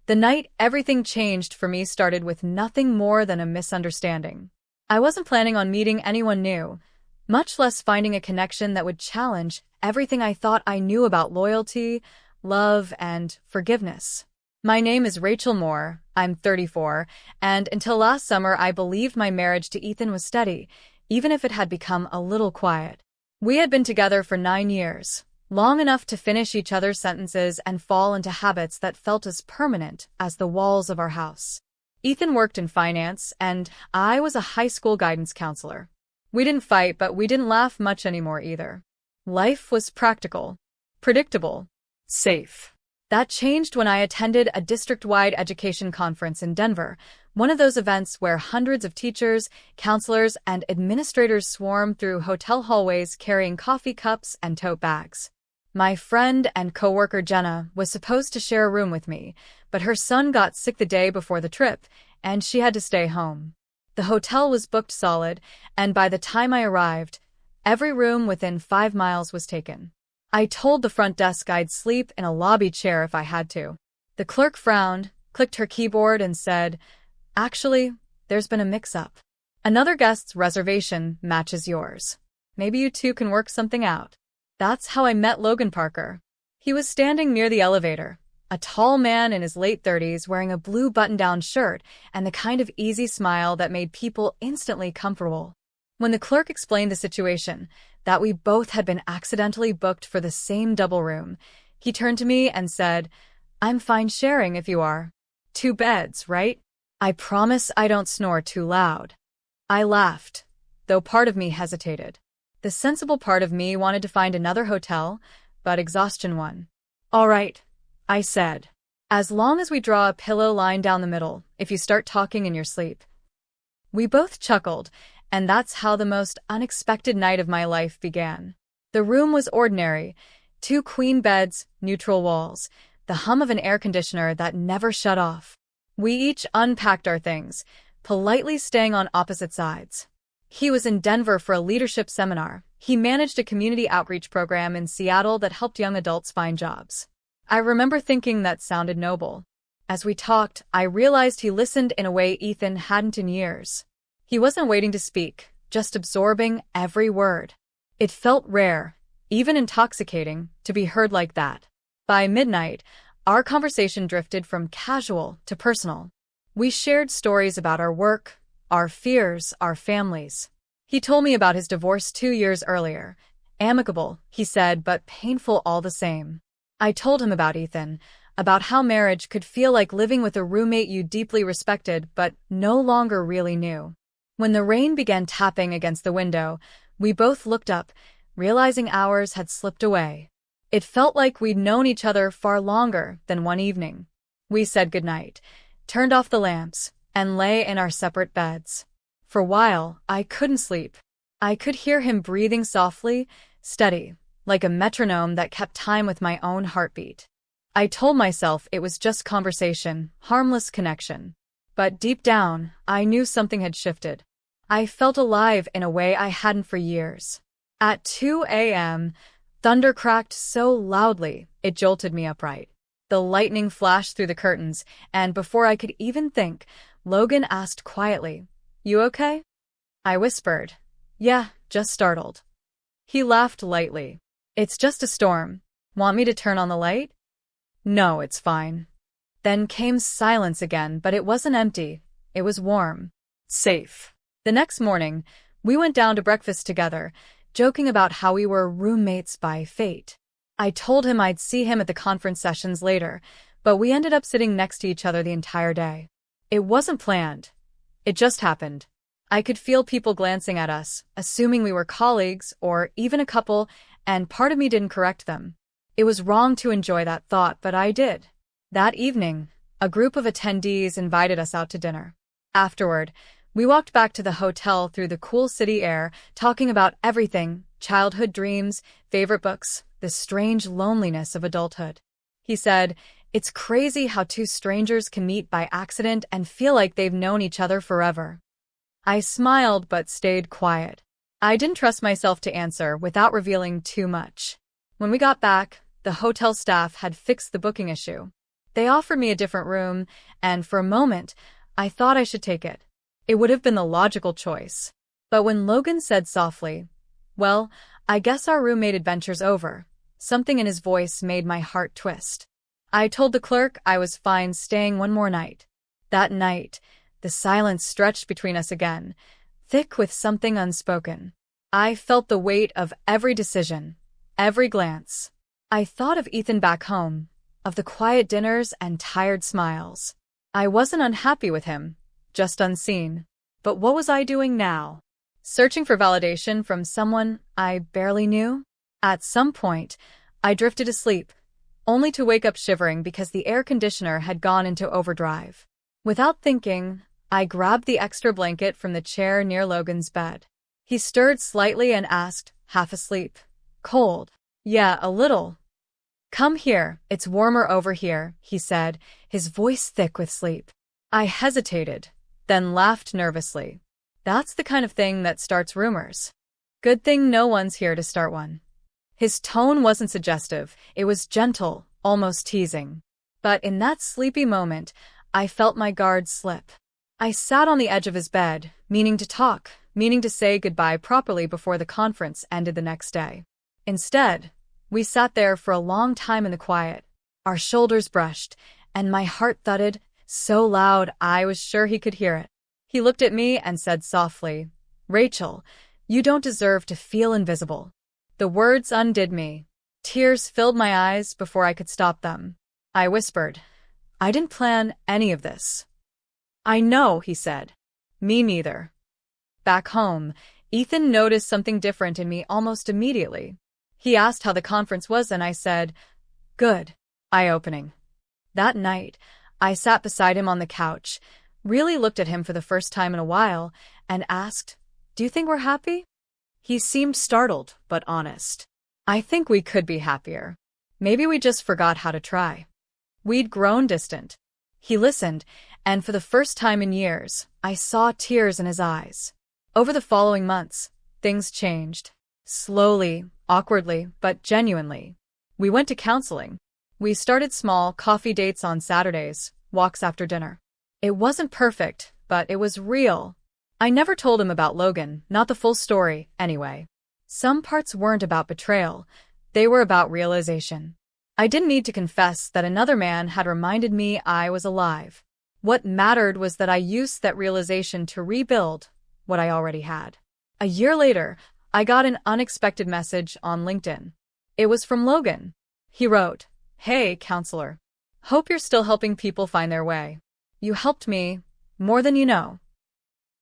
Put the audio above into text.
The night everything changed for me started with nothing more than a misunderstanding. I wasn't planning on meeting anyone new, much less finding a connection that would challenge everything I thought I knew about loyalty, love, and forgiveness. My name is Rachel Moore, I'm 34, and until last summer I believed my marriage to Ethan was steady, even if it had become a little quiet. We had been together for 9 years, long enough to finish each other's sentences and fall into habits that felt as permanent as the walls of our house. Ethan worked in finance, and I was a high school guidance counselor. We didn't fight, but we didn't laugh much anymore either. Life was practical, predictable, safe. That changed when I attended a district-wide education conference in Denver, one of those events where hundreds of teachers, counselors, and administrators swarm through hotel hallways carrying coffee cups and tote bags. My friend and coworker Jenna was supposed to share a room with me, but her son got sick the day before the trip, and she had to stay home. The hotel was booked solid, and by the time I arrived, every room within 5 miles was taken. I told the front desk I'd sleep in a lobby chair if I had to. The clerk frowned, clicked her keyboard, and said, "Actually, there's been a mix-up. Another guest's reservation matches yours. Maybe you two can work something out." That's how I met Logan Parker. He was standing near the elevator, a tall man in his late 30s wearing a blue button-down shirt and the kind of easy smile that made people instantly comfortable. When the clerk explained the situation, that we both had been accidentally booked for the same double room, he turned to me and said, "I'm fine sharing if you are. 2 beds, right? I promise I don't snore too loud." I laughed, though part of me hesitated. The sensible part of me wanted to find another hotel, but exhaustion won. "All right," I said. "As long as we draw a pillow line down the middle, if you start talking in your sleep." We both chuckled, and that's how the most unexpected night of my life began. The room was ordinary, 2 queen beds, neutral walls, the hum of an air conditioner that never shut off. We each unpacked our things, politely staying on opposite sides. He was in Denver for a leadership seminar. He managed a community outreach program in Seattle that helped young adults find jobs. I remember thinking that sounded noble. As we talked, I realized he listened in a way Ethan hadn't in years. He wasn't waiting to speak, just absorbing every word. It felt rare, even intoxicating, to be heard like that. By midnight, our conversation drifted from casual to personal. We shared stories about our work, our fears, our families. He told me about his divorce 2 years earlier. Amicable, he said, but painful all the same. I told him about Ethan, about how marriage could feel like living with a roommate you deeply respected but no longer really knew. When the rain began tapping against the window, we both looked up, realizing hours had slipped away. It felt like we'd known each other far longer than one evening. We said goodnight, turned off the lamps, and lay in our separate beds. For a while, I couldn't sleep. I could hear him breathing softly, steady, like a metronome that kept time with my own heartbeat. I told myself it was just conversation, harmless connection. But deep down, I knew something had shifted. I felt alive in a way I hadn't for years. At 2 a.m., thunder cracked so loudly, it jolted me upright. The lightning flashed through the curtains, and before I could even think, Logan asked quietly, "You okay?" I whispered, "Yeah, just startled." He laughed lightly. "It's just a storm. Want me to turn on the light?" "No, it's fine." Then came silence again, but it wasn't empty. It was warm. Safe. The next morning, we went down to breakfast together, joking about how we were roommates by fate. I told him I'd see him at the conference sessions later, but we ended up sitting next to each other the entire day. It wasn't planned. It just happened. I could feel people glancing at us, assuming we were colleagues or even a couple, and part of me didn't correct them. It was wrong to enjoy that thought, but I did. That evening, a group of attendees invited us out to dinner. Afterward, we walked back to the hotel through the cool city air, talking about everything, childhood dreams, favorite books, the strange loneliness of adulthood. He said, "It's crazy how 2 strangers can meet by accident and feel like they've known each other forever." I smiled but stayed quiet. I didn't trust myself to answer without revealing too much. When we got back, the hotel staff had fixed the booking issue. They offered me a different room, and for a moment, I thought I should take it. It would have been the logical choice. But when Logan said softly, "Well, I guess our roommate adventure's over," something in his voice made my heart twist. I told the clerk I was fine staying one more night. That night, the silence stretched between us again, thick with something unspoken. I felt the weight of every decision, every glance. I thought of Ethan back home, of the quiet dinners and tired smiles. I wasn't unhappy with him, just unseen. But what was I doing now? Searching for validation from someone I barely knew? At some point, I drifted asleep, only to wake up shivering because the air conditioner had gone into overdrive. Without thinking, I grabbed the extra blanket from the chair near Logan's bed. He stirred slightly and asked, half asleep, "Cold?" "Yeah, a little." "Come here, it's warmer over here," he said, his voice thick with sleep. I hesitated, then laughed nervously. That's the kind of thing that starts rumors. Good thing no one's here to start one. His tone wasn't suggestive, it was gentle, almost teasing. But in that sleepy moment, I felt my guard slip. I sat on the edge of his bed, meaning to talk, meaning to say goodbye properly before the conference ended the next day. Instead, we sat there for a long time in the quiet. Our shoulders brushed, and my heart thudded so loud I was sure he could hear it. He looked at me and said softly, "Rachel, you don't deserve to feel invisible." The words undid me. Tears filled my eyes before I could stop them. I whispered, "I didn't plan any of this." "I know," he said. "Me neither." Back home, Ethan noticed something different in me almost immediately. He asked how the conference was and I said, "Good." Eye-opening. That night, I sat beside him on the couch, really looked at him for the first time in a while, and asked, "Do you think we're happy?" He seemed startled, but honest. "I think we could be happier. Maybe we just forgot how to try." We'd grown distant. He listened, and for the first time in years, I saw tears in his eyes. Over the following months, things changed. Slowly, awkwardly, but genuinely. We went to counseling. We started small coffee dates on Saturdays, walks after dinner. It wasn't perfect, but it was real. I never told him about Logan, not the full story, anyway. Some parts weren't about betrayal. They were about realization. I didn't need to confess that another man had reminded me I was alive. What mattered was that I used that realization to rebuild what I already had. A year later, I got an unexpected message on LinkedIn. It was from Logan. He wrote, "Hey, counselor. Hope you're still helping people find their way. You helped me, more than you know."